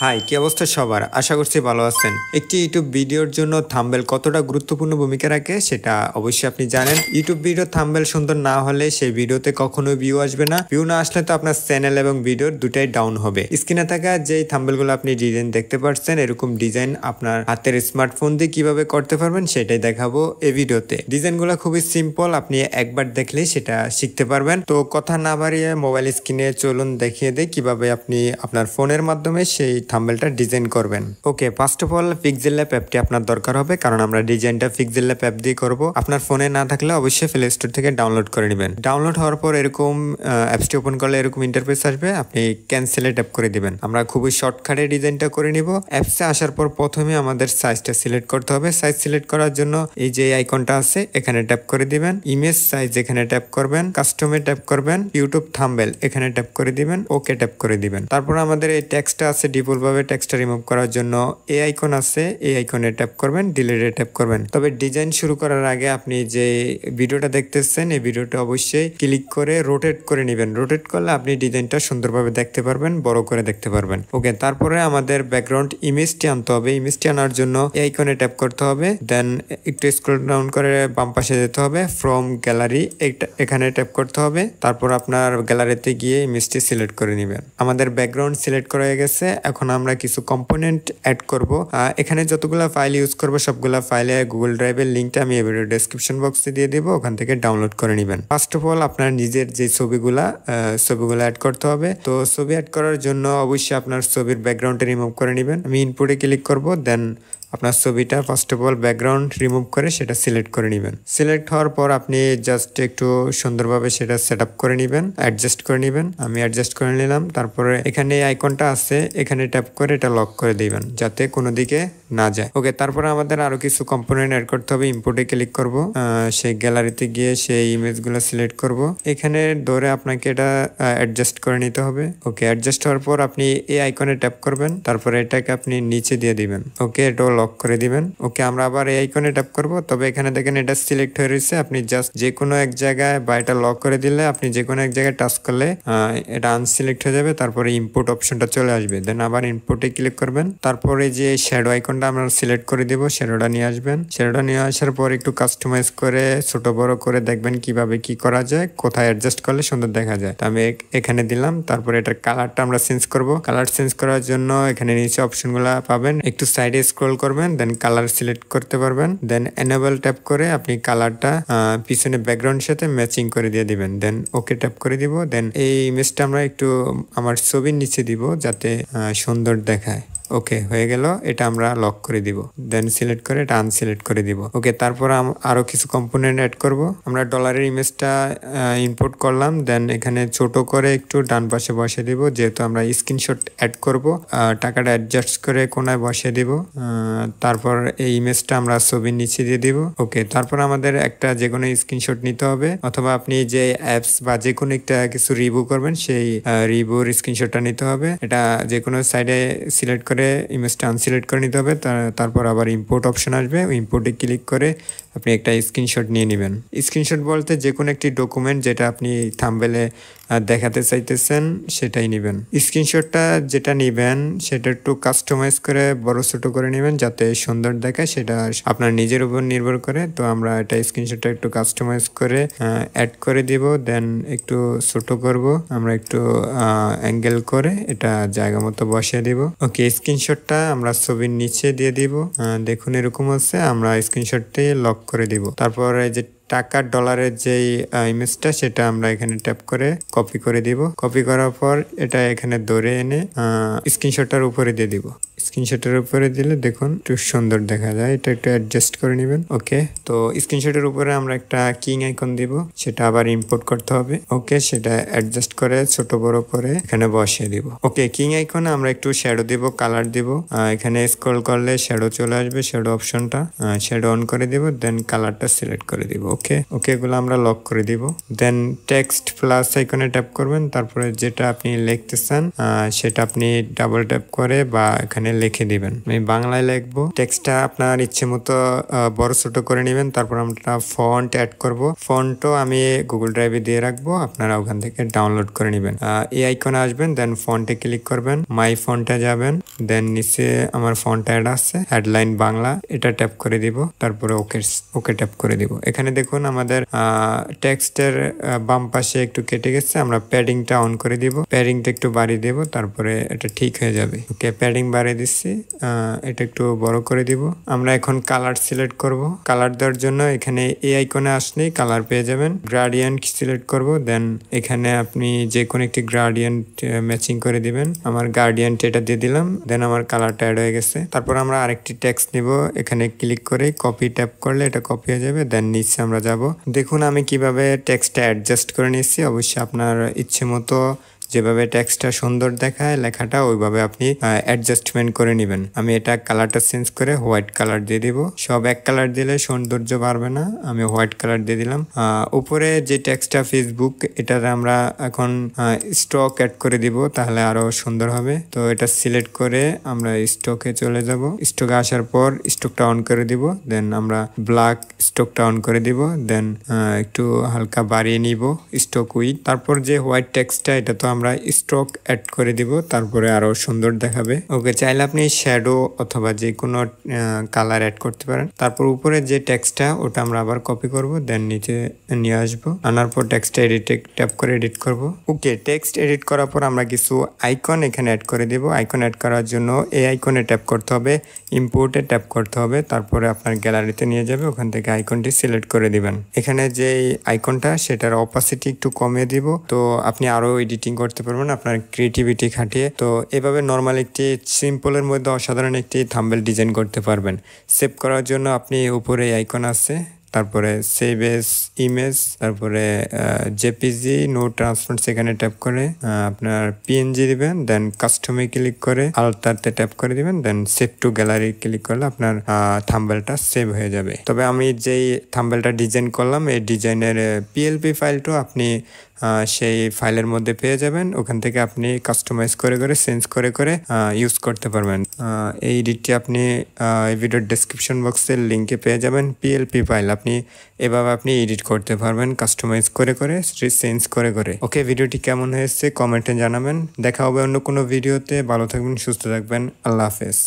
High, কি অবস্থা সবার? আশা করছি ভালো আছেন। একটি ইউটিউব ভিডিওর জন্য থাম্বনেল কতটা গুরুত্বপূর্ণ ভূমিকা রাখে সেটা অবশ্যই আপনি জানেন। ইউটিউব ভিডিও থাম্বনেল সুন্দর না হলে সেই ভিডিওতে কখনোই ভিউ আসবে না। ভিউ না আসলে তো আপনার চ্যানেল এবং ভিডিওর দুটাই ডাউন হবে। স্ক্রিনে থাকা যেই থাম্বনেলগুলো আপনি ডিজাইন দেখতে পাচ্ছেন, এরকম ডিজাইন আপনার হাতের স্মার্টফোন দিয়ে কিভাবে করতে পারবেন সেটাই দেখাবো এই ভিডিওতে। ডিজাইনগুলো খুবই সিম্পল, আপনি একবার দেখলেই সেটা শিখতে পারবেন। তো কথা না বাড়িয়ে মোবাইল স্ক্রিনে চলুন দেখিয়ে দেই কিভাবে আপনি আপনার ফোনের মাধ্যমে সেই থাম্বনেলটা ডিজাইন করবেন। Okay, first of all pixel lab অ্যাপটি আপনার দরকার হবে, কারণ আমরা ডিজাইনটা পিক্সেল ল্যাব অ্যাপ দিয়ে করব। আপনার ফোনে না থাকলে অবশ্যই প্লে স্টোর থেকে ডাউনলোড করে নেবেন। ডাউনলোড হওয়ার পর এরকম অ্যাপসটি ওপেন করলে এরকম ইন্টারফেস আসবে, আপনি ক্যান্সেলে ট্যাপ করে দিবেন। আমরা খুবই শর্টকাটে ডিজাইনটা করে নিব। অ্যাপসে আসার পর প্রথমে আমাদের সাইজটা সিলেক্ট করতে হবে। সাইজ সিলেক্ট করার জন্য এই যে আইকনটা আছে এখানে ট্যাপ করে দিবেন। ইমেজ সাইজ এখানে ট্যাপ করবেন, কাস্টমে ট্যাপ করবেন, ইউটিউব থাম্বনেল এখানে ট্যাপ করে দিবেন, ওকে ট্যাপ করে দিবেন। তারপর আমাদের এই টেক্সটটা আছে, ডিফল্ট ভাবে টেক্সটটা রিমুভ করার জন্য এই আইকন আছে, এই আইকনে ট্যাপ করবেন, ডিলিটে ট্যাপ করবেন। তবে ডিজাইন শুরু করার আগে আপনি যে ভিডিওটা দেখতেছেন এই ভিডিওটা অবশ্যই ক্লিক করে রোটেট করে নেবেন। রোটেট করলে আপনি ডিজাইনটা সুন্দরভাবে দেখতে পারবেন, বড় করে দেখতে পারবেন। ওকে, তারপরে আমাদের ব্যাকগ্রাউন্ড ইমেজটি আনতে হবে। ইমেজটি আনার জন্য এই আইকনে ট্যাপ করতে হবে, দেন একটু স্ক্রল ডাউন করে বাম পাশে যেতে হবে, ফ্রম গ্যালারি এখানে ট্যাপ করতে হবে। তারপর আপনার গ্যালারিতে গিয়ে ইমেজটি সিলেক্ট করে নেবেন। আমাদের ব্যাকগ্রাউন্ড সিলেক্ট করা হয়ে গেছে। এখন আমরা কিছু কম্পোনেন্ট অ্যাড করব। এখানে যতগুলা ফাইল ইউজ করব সবগুলা ফাইলে গুগল ড্রাইভের লিঙ্কটা আমি এই ভিডিও ডেসক্রিপশন বক্সে দিয়ে দেবো, ওখান থেকে ডাউনলোড করে নেবেন। ফার্স্ট অফ অল আপনার নিজের যে ছবিগুলা অ্যাড করতে হবে। তো ছবি অ্যাড করার জন্য অবশ্যই আপনার ছবির ব্যাকগ্রাউন্ডটা রিমুভ করে নেবেন। আমি ইনপুটে ক্লিক করব, দেন আপনার ছবিটা first of all background remove করে সেটা সিলেক্ট করে নেবেন। সিলেক্ট হওয়ার পর আপনি জাস্ট একটু সুন্দরভাবে সেটা সেট আপ করে নেবেন, অ্যাডজাস্ট করে নেবেন। আমি অ্যাডজাস্ট করে নিলাম। তারপরে এখানে আইকনটা আছে, এখানে ট্যাপ করে এটা লক করে দিবেন যাতে কোনো দিকে না যায়। ওকে, তারপরে আমাদের আরো কিছু কম্পোনেন্ট অ্যাড করতে হবে। ইম্পোর্টে ক্লিক করব, সেই গ্যালারিতে গিয়ে সেই ইমেজগুলো সিলেক্ট করব। এখানে ধরে আপনাকে এটা অ্যাডজাস্ট করে নিতে হবে। ওকে, অ্যাডজাস্ট হওয়ার পর আপনি এই আইকনে ট্যাপ করবেন, তারপরে এটাকে আপনি নিচে দিয়ে দিবেন। ওকে, এটাও লক করে দিবেন। ওকে, আমরা আবার এই আইকনে ট্যাপ করব। তবে এখানে দেখেন এটা সিলেক্ট হয়ে রয়েছে, আপনি জাস্ট যে কোনো এক জায়গায় বা এটা লক করে দিলে আপনি যে কোনো এক জায়গায় টাচ করলে এটা আনসিলেক্ট হয়ে যাবে। তারপরে ইম্পোর্ট অপশনটা চলে আসবে, দেন আবার ইম্পোর্টে ক্লিক করবেন। তারপরে যে শ্যাডো আইকনটা আমরা সিলেক্ট করে দিব, শ্যাডোটা নিয়ে আসবেন। শ্যাডোটা নিয়ে আসার পর একটু কাস্টমাইজ করে ছোট বড় করে দেখবেন কিভাবে কি করা যায়, কোথায় অ্যাডজাস্ট করলে সুন্দর দেখা যায়। তো আমি এখানে দিলাম। তারপরে এটার কালারটা আমরা চেঞ্জ করব। কালার চেঞ্জ করার জন্য এখানে নিচে অপশনগুলো পাবেন, একটু সাইডে স্ক্রল করবেন, দেন কালার সিলেক্ট করতে পারবেন। দেন এনেবল ট্যাপ করে আপনি কালারটা পিছনে ব্যাকগ্রাউন্ডের সাথে ম্যাচিং করে দিয়ে দিবেন। দেন ওকে ট্যাপ করে দিব। দেন এই ইমেজটা আমরা একটু আমার ছবির নিচে দিব যাতে সুন্দর দেখায়। ওকে, হয়ে গেল। এটা আমরা লক করে দিব, দেন সিলেক্ট করে এটা আনসিলেক্ট করে দিব। ওকে, তারপর আরো কিছু কম্পোনেন্ট অ্যাড করব। আমরা ডলারের ইমেজটা ইম্পোর্ট করলাম, দেন এখানে ছোট করে একটু ডান পাশে বসিয়ে দিব, যেহেতু আমরা স্ক্রিনশট অ্যাড করব। টাকাটা অ্যাডজাস্ট করে কোনায় বসিয়ে দিব। তারপর এই ইমেজটা আমরা ছবির নিচে দিয়ে দিব। ওকে, তারপর আমাদের একটা যে কোনো স্ক্রিনশট নিতে হবে, অথবা আপনি যে অ্যাপস বা যে কোনো একটা কিছু রিভিউ করবেন সেই রিভিউর স্ক্রিনশটটা নিতে হবে। এটা যে কোনো সাইডে সিলেক্ট করে ইমেজটা আনসিলেক্ট করে নিতে হবে। তারপর আবার ইম্পোর্ট অপশন আসবে, ইম্পোর্টে ক্লিক করে আপনি একটা স্ক্রিনশট নিয়ে নেবেন। স্ক্রিনশট বলতে যে কোনো একটি ডকুমেন্ট যেটা আপনি থাম্বনেলে দেখাতে চাইতেছেন সেটাই নেবেন। স্ক্রিনশটটা যেটা নেবেন সেটা একটু কাস্টমাইজ করে বড় ছোট করে নেবেন যাতে সুন্দর দেখায়, সেটা আপনার নিজের উপর নির্ভর করে। তো আমরা এটা স্ক্রিনশটটা একটু কাস্টমাইজ করে অ্যাড করে দিব, দেন একটু ছোট করব, আমরা একটু অ্যাঙ্গেল করে এটা জায়গা মতো বসিয়ে দিব। ওকে, স্ক্রিনশটটা আমরা ছবির নিচে দিয়ে দিব। দেখুন এরকম আছে, আমরা স্ক্রিনশটটি লক করে দিব। তারপরে যে টাকা ডলারের যে ইমেজটা সেটা আমরা এখানে ট্যাপ করে কপি করে দিব। কপি করার পর এটা এখানে ধরে এনে স্ক্রিনশটটার উপরে দিয়ে দিব। স্ক্রিনশটের উপরে দিলে দেখুন একটু সুন্দর দেখা যায়। এটা একটু অ্যাডজাস্ট করে নেবেন। ওকে, তো স্ক্রিনশটের উপরে আমরা একটা কিং আইকন দিব, সেটা আবার ইম্পোর্ট করতে হবে। ওকে, সেটা অ্যাডজাস্ট করে ছোট বড় করে এখানে বসিয়ে দিব। ওকে, কিং আইকনে আমরা একটু শ্যাডো দিব, কালার দিব। এখানে স্ক্রল করলে শ্যাডো চলে আসবে, শ্যাডো অপশনটা শ্যাডো অন করে দিব, দেন কালারটা সিলেক্ট করে দিব। ওকে, এগুলো আমরা লক করে দিব। দেন টেক্সট প্লাস আইকনে ট্যাপ করবেন। তারপরে যেটা আপনি লিখতে চান সেটা আপনি ডাবল ট্যাপ করে বা এখানে লিখে দিবেন। আমি বাংলায় লিখবো। টেক্সটটা আপনার ইচ্ছে মতো বড় ছোট করে নেবেন। তারপর আমরা ফন্ট অ্যাড করব। ফন্টও আমি গুগল ড্রাইভে দিয়ে রাখবো, আপনারা ওখান থেকে ডাউনলোড করে নেবেন। এই আইকনে আসবেন, দেন ফন্টে ক্লিক করবেন, মাই ফন্টে যাবেন, দেন নিচে আমার ফন্ট অ্যাড আছে হেডলাইন বাংলা, এটা ট্যাপ করে দিব, তারপরে ওকে ট্যাপ করে দিব। এখানে দেখুন আমাদের টেক্সটের বাম পাশে একটু কেটে গেছে, আমরা প্যাডিংটা অন করে দিব, প্যাডিংটা একটু বাড়িয়ে দেব, তারপরে এটা ঠিক হয়ে যাবে। ওকে, প্যাডিং বাড়িয়ে দিচ্ছি, এটা একটু বড় করে দিব। আমরা এখন কালার সিলেক্ট করব। কালার দেওয়ার জন্য এখানে এই আইকনে আসলেই কালার পেয়ে যাবেন। গ্রাডিয়েন্ট সিলেক্ট করব, দেন এখানে আপনি যে কোনো একটি গ্রাডিয়েন্ট ম্যাচিং করে দিবেন। আমার গ্রাডিয়েন্ট এটা দিয়ে দিলাম, দেন আমার কালারটা অ্যাড হয়ে গেছে। তারপর আমরা আরেকটি টেক্সট নিব, এখানে ক্লিক করে কপি ট্যাপ করলে এটা কপি হয়ে যাবে, দেন নিচে আমরা যাব। দেখুন আমি কিভাবে টেক্সটটা অ্যাডজাস্ট করে নিচ্ছি। অবশ্যই আপনার ইচ্ছে মতো যেভাবে টেক্সটটা সুন্দর দেখায় লেখাটা ওইভাবে আপনি অ্যাডজাস্টমেন্ট করে নেবেন। আমি এটা কালারটা চেঞ্জ করে হোয়াইট কালার দিয়ে দিব। সব এক কালার দিলে সৌন্দর্য বাড়বে না, আমি হোয়াইট কালার দিয়ে দিলাম। উপরে যে টেক্সটটা ফেসবুক, এটাতে আমরা এখন স্টক অ্যাড করে দিব, তাহলে আরো সুন্দর হবে। তো এটা সিলেক্ট করে আমরা স্টকে চলে যাব। স্টকে আসার পর স্টকটা অন করে দিব, দেন আমরা ব্ল্যাক স্টকটা অন করে দিব, দেন একটু হালকা বাড়িয়ে নিব স্টক উইথ। তারপর যে হোয়াইট টেক্সটটা, এটা তো আমরা স্ট্রোক অ্যাড করে দিব, তারপরে আরো সুন্দর দেখাবে। ওকে, চাইলে আপনি শ্যাডো অথবা যে কোনো কালার অ্যাড করতে পারেন। তারপর উপরে যে টেক্সটটা, ওটা আমরা আবার কপি করব, দেন নিচে নিয়ে আসবো। আনার পর টেক্সটটা এডিটে ট্যাপ করে এডিট করব। ওকে, টেক্সট এডিট করার পর আমরা কিছু আইকন এখানে অ্যাড করে দিব। আইকন অ্যাড করার জন্য এই আইকনে ট্যাপ করতে হবে, ইম্পোর্টে ট্যাপ করতে হবে, তারপরে আপনার গ্যালারিতে নিয়ে যাবে, ওখান থেকে আইকনটি সিলেক্ট করে দিবেন। এখানে যে আইকনটা, সেটার অপাসিটি একটু কমিয়ে দিব, তো আপনি আরো এডিটিং করতে পারবেন আপনার ক্রিয়েটিভিটি খাটিয়ে। তো এভাবে নর্মাল একটি সিম্পলের মধ্যে অসাধারণ একটি থাম্বনেল ডিজাইন করতে পারবেন। সেভ করার জন্য আপনি উপরে আইকন আছে, তারপরে সেভ এস ইমেজ, তারপরে জেপিজি নো ট্রান্সফার, সেখানে ট্যাপ করে আপনার পিএনজি দিবেন, দেন কাস্টমে ক্লিক করে আলতাতে ট্যাপ করে দিবেন, দেন সেভ টু গ্যালারি ক্লিক করলে আপনার থাম্বনেলটা সেভ হয়ে যাবে। তবে আমি যেই থাম্বনেলটা ডিজাইন করলাম, এই ডিজাইনের পিএলপি ফাইলটা আপনি সেই ফাইলের মধ্যে পেয়ে যাবেন। ওখান থেকে আপনি কাস্টমাইজ করে করে চেঞ্জ করে করে ইউজ করতে পারবেন। এই এডিটটি আপনি এই ভিডিওর ডেসক্রিপশন বক্সের লিঙ্কে পেয়ে যাবেন। পিএলপি ফাইল আপনি এভাবে আপনি এডিট করতে পারবেন, কাস্টমাইজ করে করে চেঞ্জ করে করে। ওকে, ভিডিওটি কেমন হয়েছে কমেন্টে জানাবেন। দেখা হবে অন্য কোনো ভিডিওতে। ভালো থাকবেন, সুস্থ থাকবেন, আল্লাহ হাফেজ।